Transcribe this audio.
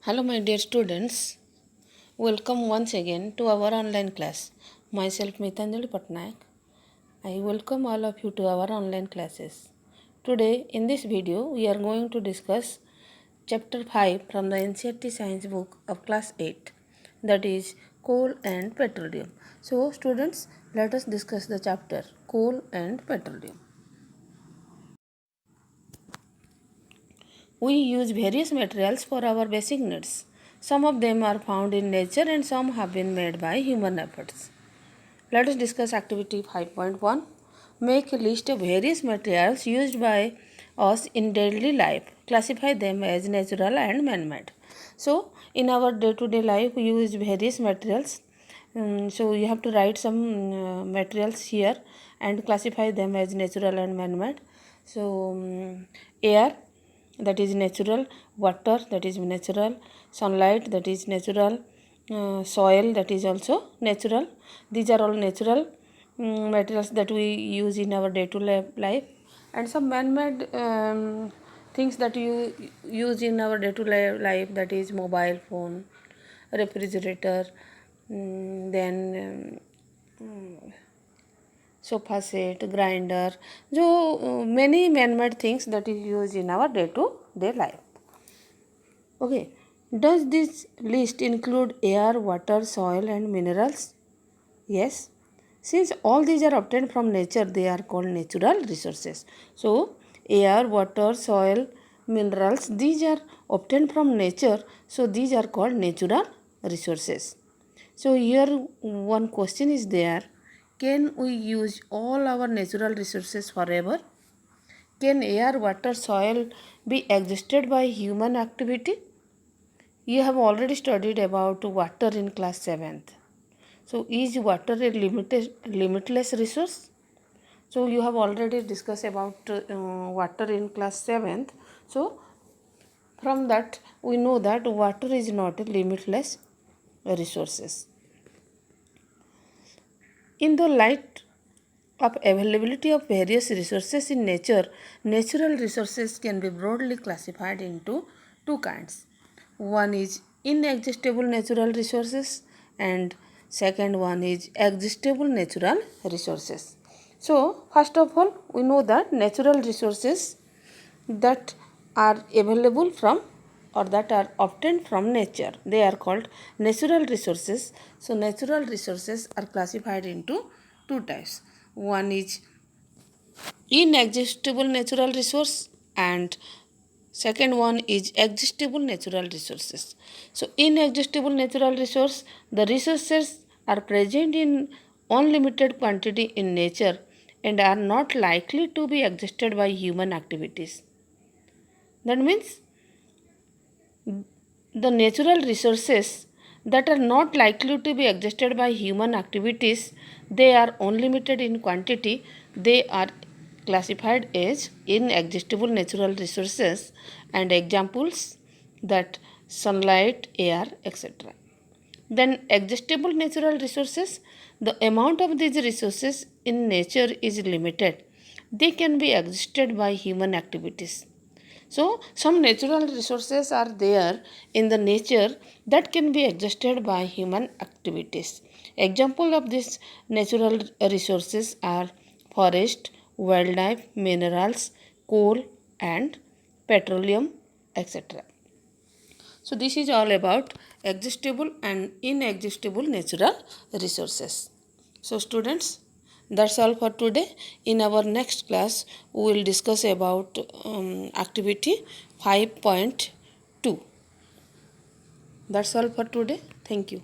Hello my dear students, welcome once again to our online class. Myself Mitanjali Patnaik. I welcome all of you to our online classes. Today in this video we are going to discuss chapter 5 from the NCERT science book of class 8, that is coal and petroleum. So students, let us discuss the chapter coal and petroleum. We use various materials for our basic needs. Some of them are found in nature and some have been made by human efforts. Let us discuss activity 5.1. Make a list of various materials used by us in daily life. Classify them as natural and man-made. So, in our day-to-day life, we use various materials. So, you have to write some materials here and classify them as natural and man-made. So, air, that is natural, water, that is natural, sunlight, that is natural, soil, that is also natural. These are all natural materials that we use in our day-to-day life, and some man-made things that you use in our day-to-day life, that is mobile phone, refrigerator, then sofa set, grinder, so many man-made things that is used in our day-to-day life. Okay, does this list include air, water, soil and minerals? Yes. Since all these are obtained from nature, they are called natural resources. So, air, water, soil, minerals, these are obtained from nature. So, these are called natural resources. So, here one question is there. Can we use all our natural resources forever? Can air, water, soil be existed by human activity? You have already studied about water in class 7th. So, is water a limitless resource? So, you have already discussed about water in class 7th. So, from that we know that water is not a limitless resources. In the light of availability of various resources in nature, natural resources can be broadly classified into two kinds. One is inexhaustible natural resources and second one is existable natural resources. So, first of all, we know that natural resources that are available from or that are obtained from nature, they are called natural resources. So, natural resources are classified into two types. One is inexhaustible natural resource and second one is existable natural resources. So, inexhaustible natural resource, the resources are present in unlimited quantity in nature and are not likely to be exhausted by human activities. That means the natural resources that are not likely to be exhausted by human activities, they are unlimited in quantity, they are classified as inexhaustible natural resources, and examples that sunlight, air, etc. Then exhaustible natural resources, the amount of these resources in nature is limited. They can be exhausted by human activities. So, some natural resources are there in the nature that can be exhausted by human activities. Example of these natural resources are forest, wildlife, minerals, coal and petroleum, etc. So, this is all about exhaustible and inexhaustible natural resources. So, students, that's all for today. In our next class, we will discuss about activity 5.2. That's all for today. Thank you.